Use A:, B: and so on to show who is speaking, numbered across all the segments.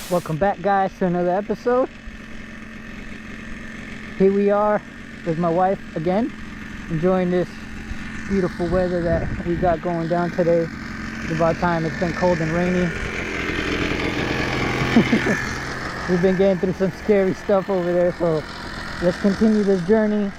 A: Welcome back, guys, to another episode. Here we are with my wife again, enjoying this beautiful weather that we got going down today. It's about time. It's been cold and rainy. We've been getting through some scary stuff over there, so let's continue this journey.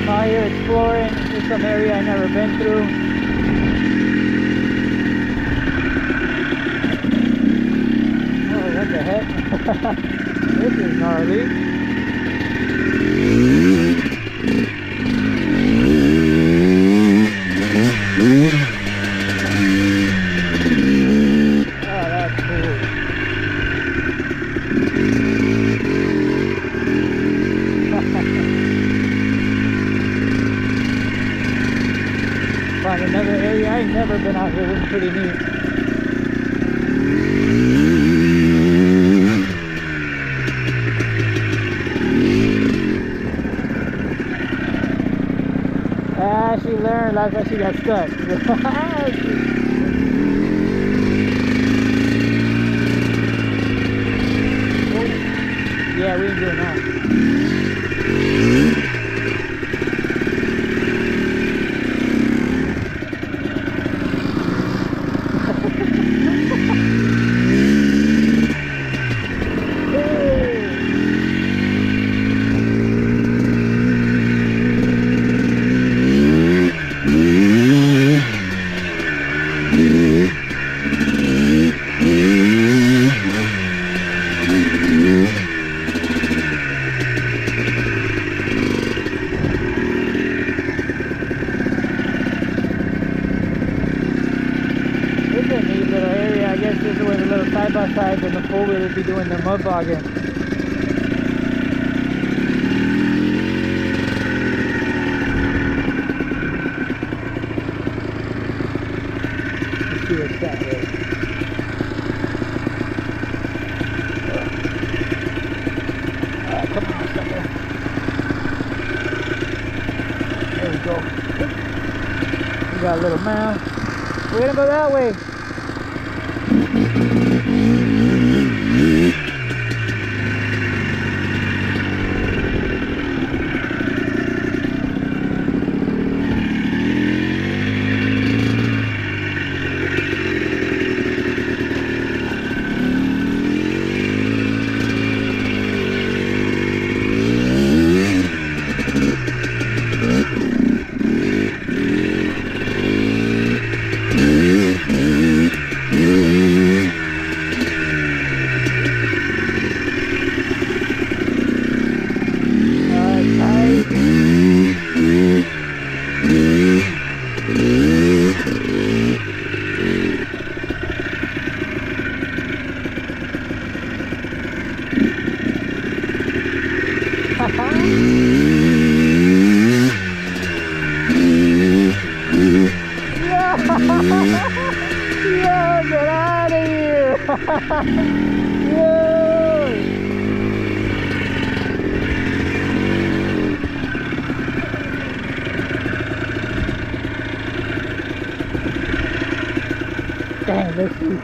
A: Out here exploring. There's some area I've never been through. Oh, what the heck? This is gnarly. Find another area. I've never been out here. This is pretty neat. She learned. Last time she got stuck. Yeah, we ain't doing that. This is where the little side-by-sides and the four-wheel would be doing their mud bogging. Let's see what's that way. Come on, sucker. There we go. We got a little mound. We're gonna go that way. Yo, get out of here! Yo! Dang, let's see.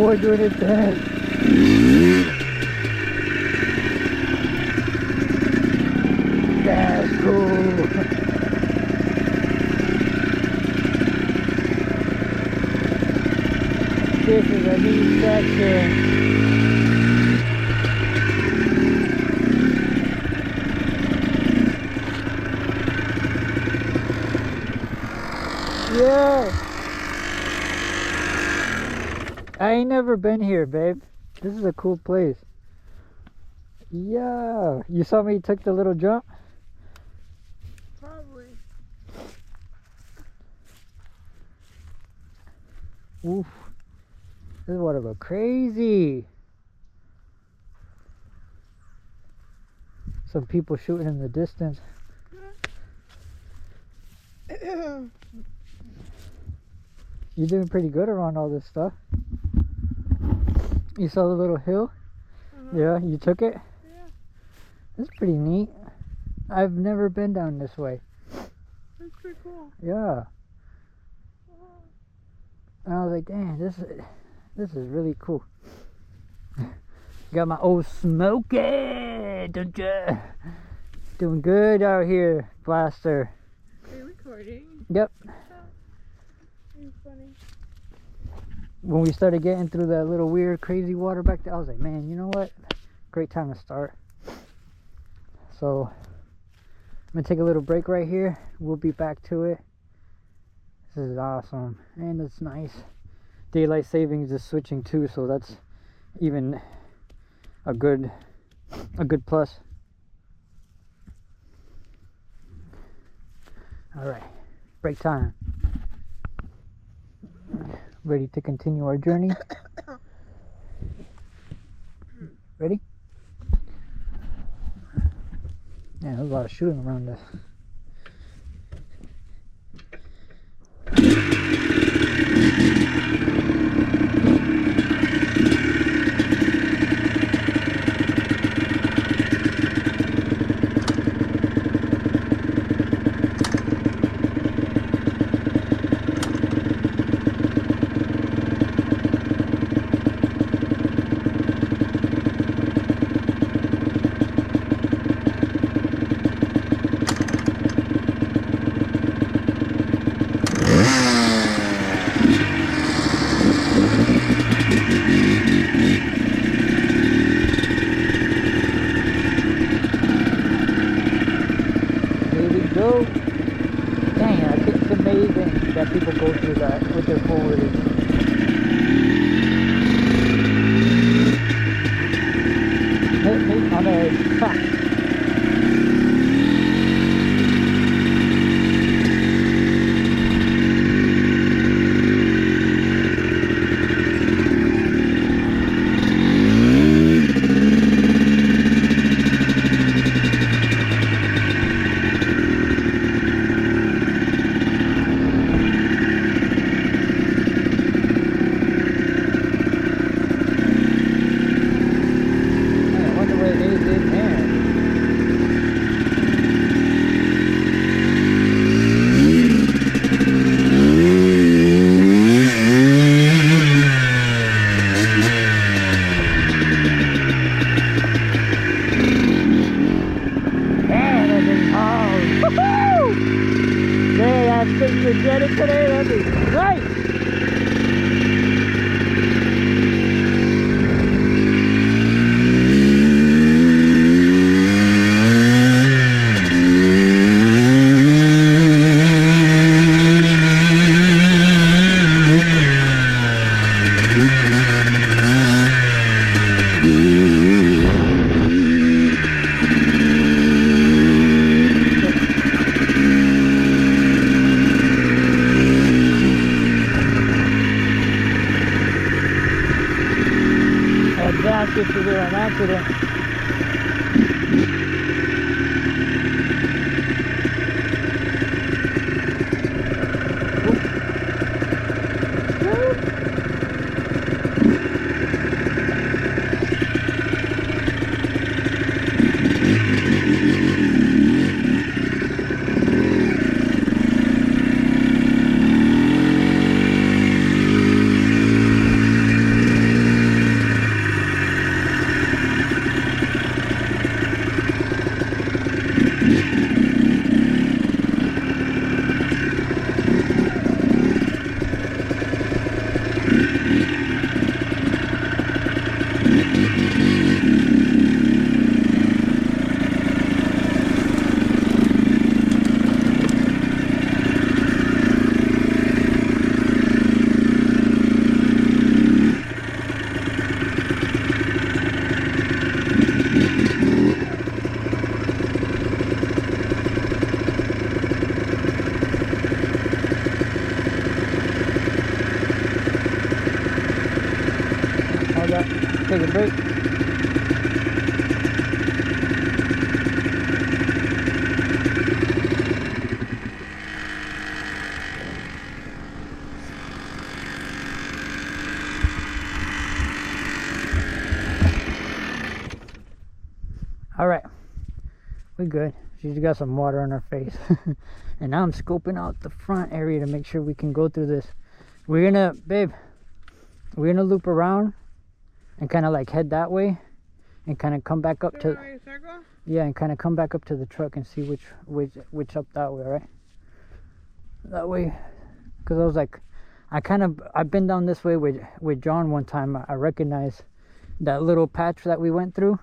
A: boy doing his dance. That's cool. This is a neat section. Yeah. I ain't never been here, babe. This is a cool place. Yeah. You saw me took the little jump?
B: Probably.
A: Oof. This water go crazy. Some people shooting in the distance. You're doing pretty good around all this stuff. You saw the little hill? Yeah, you took it?
B: Yeah.
A: That's pretty neat. I've never been down this way.
B: That's pretty cool.
A: Yeah. And I was like, dang, this is really cool. Got my old Smokey, don't ya? Doing good out here, Blaster.
B: Are you recording?
A: Yep.
B: You're funny.
A: When we started getting through that little weird, crazy water back there, I was like, man, you know what? Great time to start. So, I'm gonna take a little break right here. We'll be back to it. This is awesome, and it's nice. Daylight savings is switching too, so that's even a good plus. All right, break time. Ready to continue our journey? Ready? Yeah, there's a lot of shooting around us. That people go through that with their forwarding. Hit me on a track. Get it today, that'd be great. If you were an accident. take a break. All right, we good. She just got some water on her face. And now I'm scoping out the front area to make sure we can go through this. We're gonna, babe, we're gonna loop around and kind of like head that way and kind of come back up to, yeah, and kind of come back up to the truck and see which up that way, right? That way, because I was like, I've been down this way with John one time. I recognize that little patch that we went through,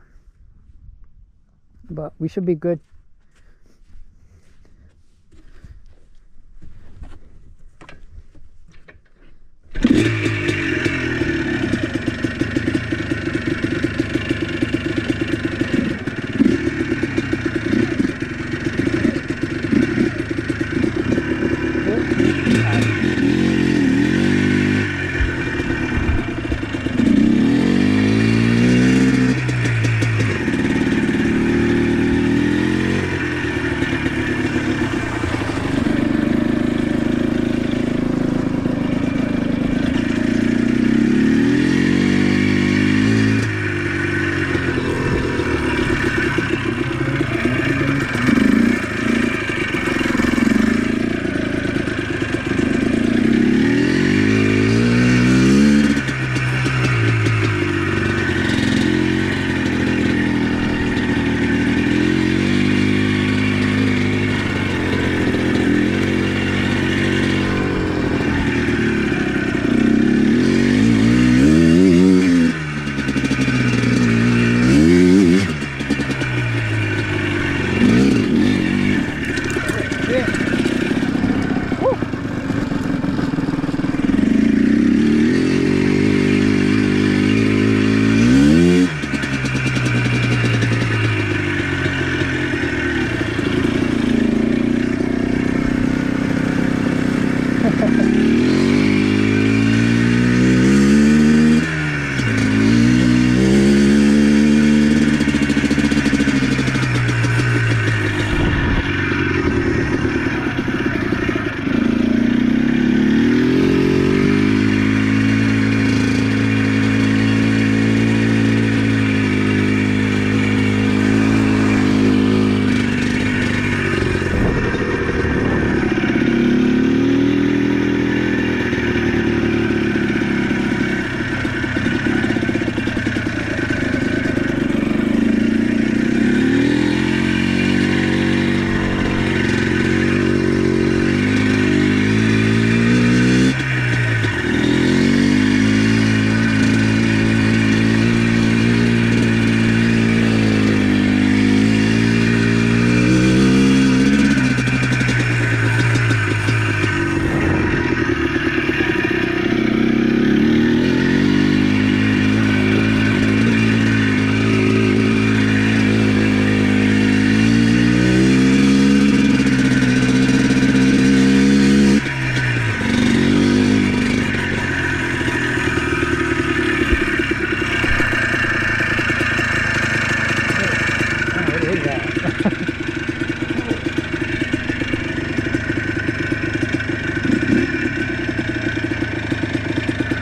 A: but we should be good.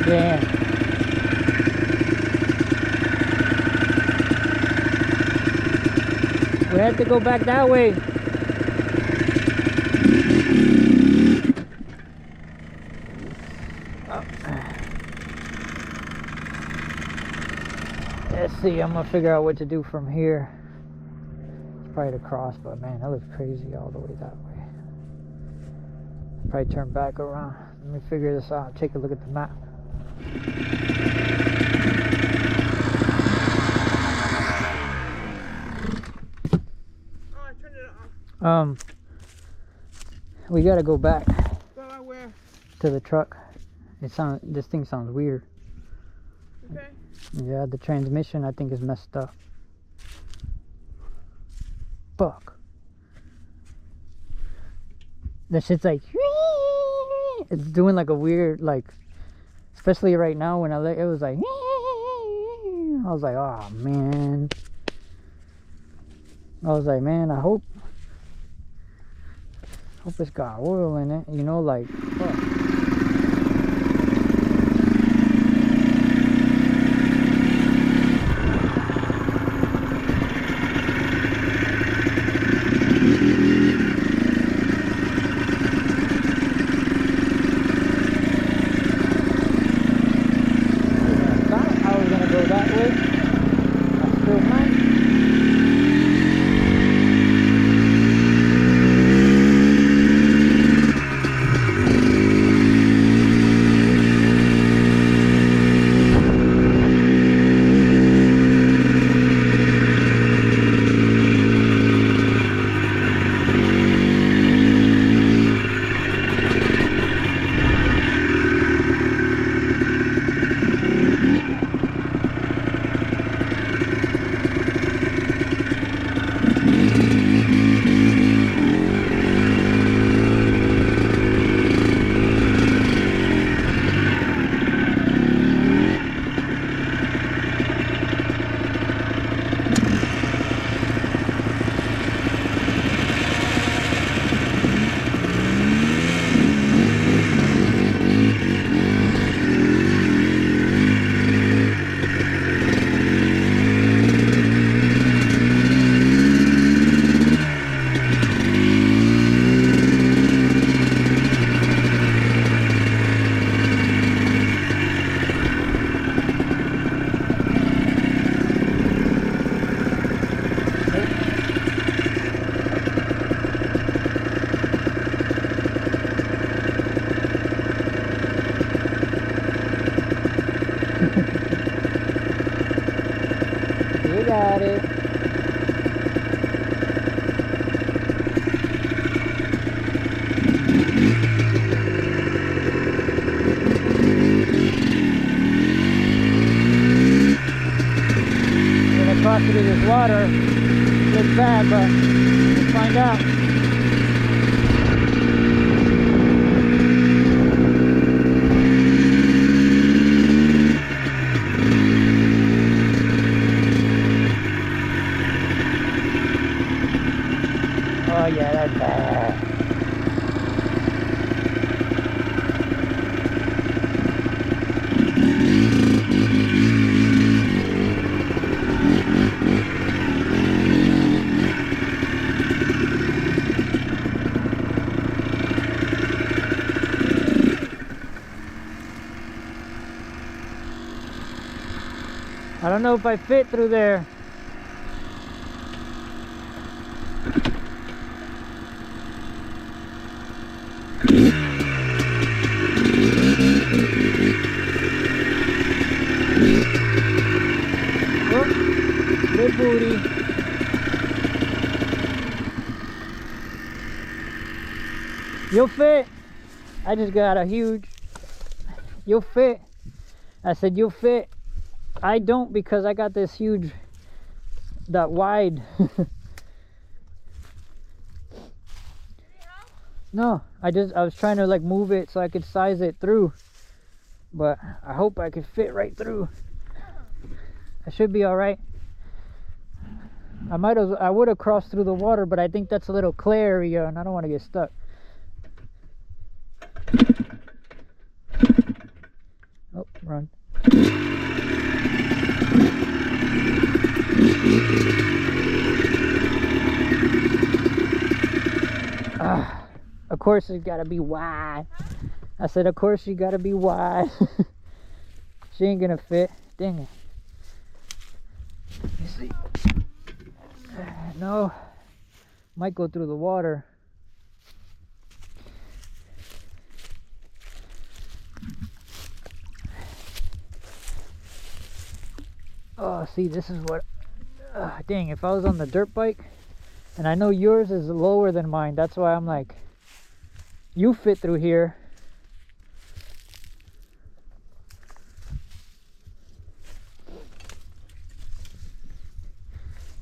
A: Yeah. We have to go back that way. Oh. Let's see, I'm gonna figure out what to do from here. It's probably to cross, but man, that looks crazy all the way that way. Probably turn back around. Let me figure this out. Take a look at the map.
B: Oh, I turned it off.
A: We gotta go back
B: Where?
A: to the truck. This thing sounds weird.
B: Okay.
A: Yeah, the transmission I think is messed up. Fuck. That shit's like, it's doing like a weird, like, especially right now when it was like, I was like, oh man. I was like, man, I hope it's got oil in it, you know, like, fuck. You got it. I'm gonna cross through this water. Looks bad, but let's find out. Oh yeah, that's bad. I don't know if I fit through there. Oh, good booty. You'll fit. I just got a huge. You'll fit. I said you'll fit. I don't, because I got this huge, that wide. No, I was trying to like move it so I could size it through, but I hope I could fit right through. I should be all right. I would have crossed through the water, but I think that's a little clay area and I don't want to get stuck. Oh, run. Of course it's gotta be wide. I said, of course you gotta be wide. She ain't gonna fit. Dang it. Let me see. No. Might go through the water. Oh, see, this is what... dang, if I was on the dirt bike, and I know yours is lower than mine, that's why I'm like, you fit through here.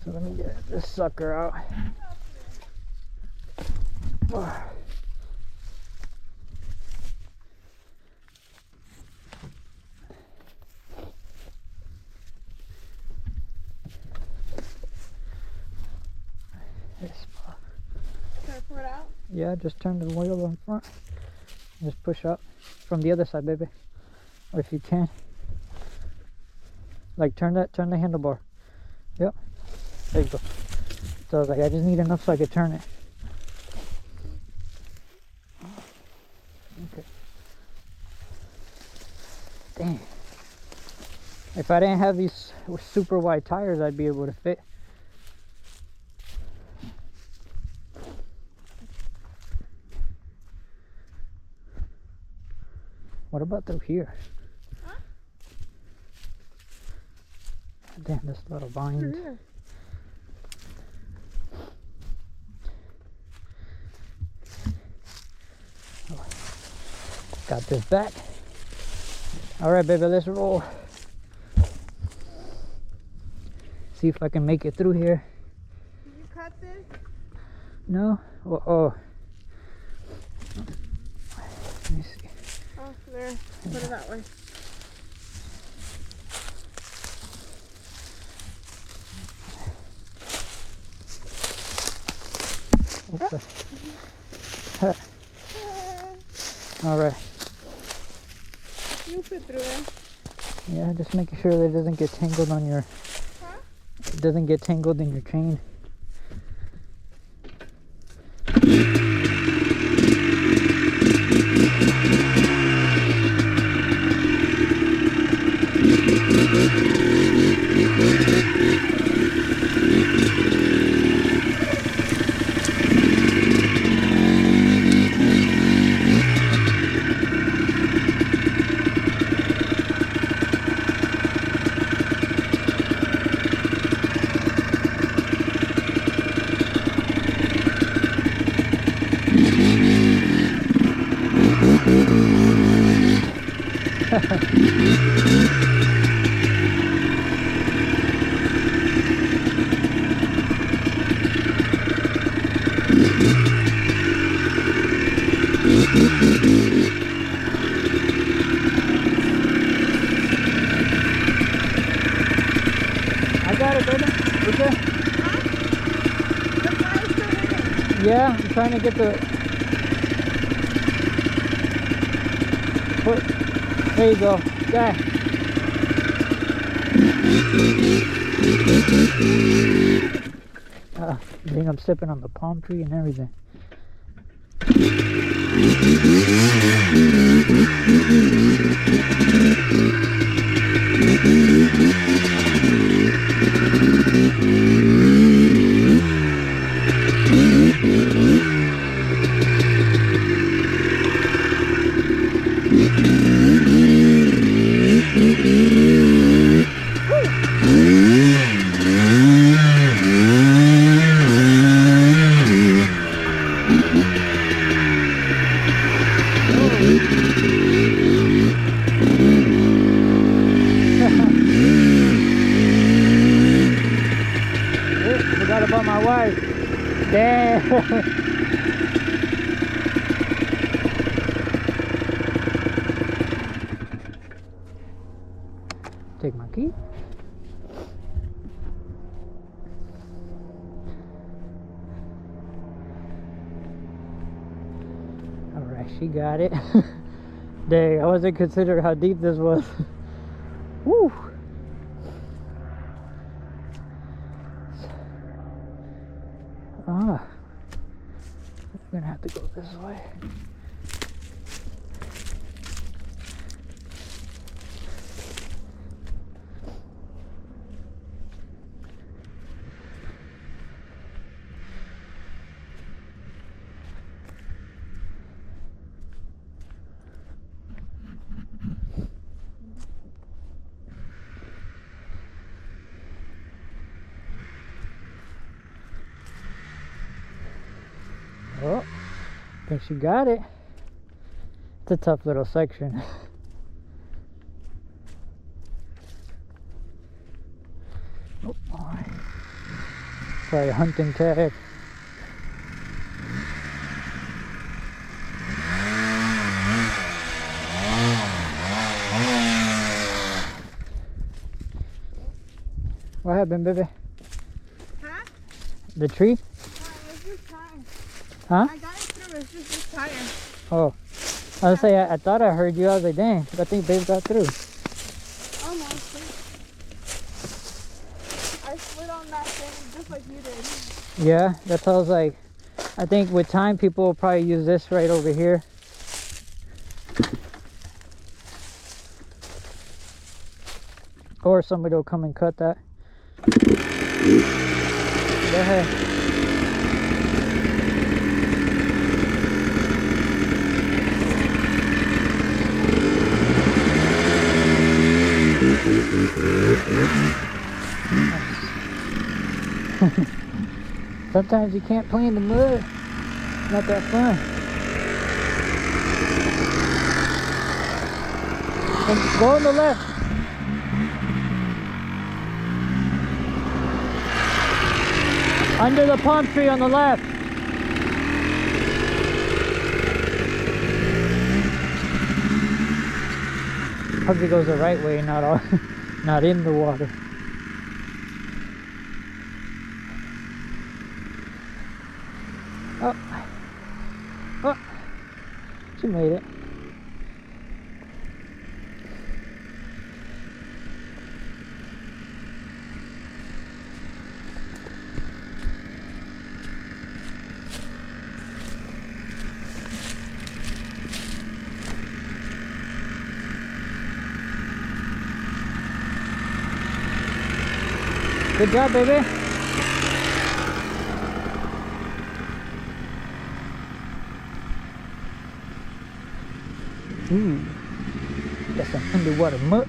A: So let me get this sucker out. Yeah, just turn the wheel in front. Just push up from the other side, baby. Or if you can. Like turn the handlebar. Yep. There you go. So I was like, I just need enough so I could turn it. Okay. Dang. If I didn't have these super wide tires, I'd be able to fit. What about through here?
B: Huh?
A: Damn, this little vine.
B: Here.
A: Got this back. All right, baby, let's roll. See if I can make it through here.
B: Did you cut this?
A: No? Oh. Let me see.
B: Oh, there. Put it that way.
A: Okay. All right.
B: You fit through there.
A: Yeah, just making sure that it doesn't get tangled on your.
B: Huh?
A: It doesn't get tangled in your chain. I got it, baby. We're good.
B: Huh? The fire's still in it.
A: Yeah, I'm trying to get the. There you go. Yeah. I think I'm stepping on the palm tree and everything. Forgot about my wife. Damn. Take my key. Alright, she got it. Dang, I wasn't considering how deep this was. Woo! Ah, I'm gonna have to go this way. Oh, I think she got it. It's a tough little section. Oh boy. Probably a hunting tag. What happened, baby?
B: Huh?
A: The tree?
B: No, it was just time.
A: Huh?
B: I got it through it's just this tire.
A: Oh. I was say I thought I heard you. I was like, dang, I think Babe got through.
B: Almost. I slid on that thing just like you did.
A: Yeah, that's how I was like. I think with time, people will probably use this right over here. Or somebody will come and cut that. Go ahead. Sometimes you can't play in the mud. Not that fun. And go on the left. Under the palm tree on the left. Hope it goes the right way, not all, not in the water. Oh, oh, she made it. Good job, baby. Ooh, that's some underwater mutt.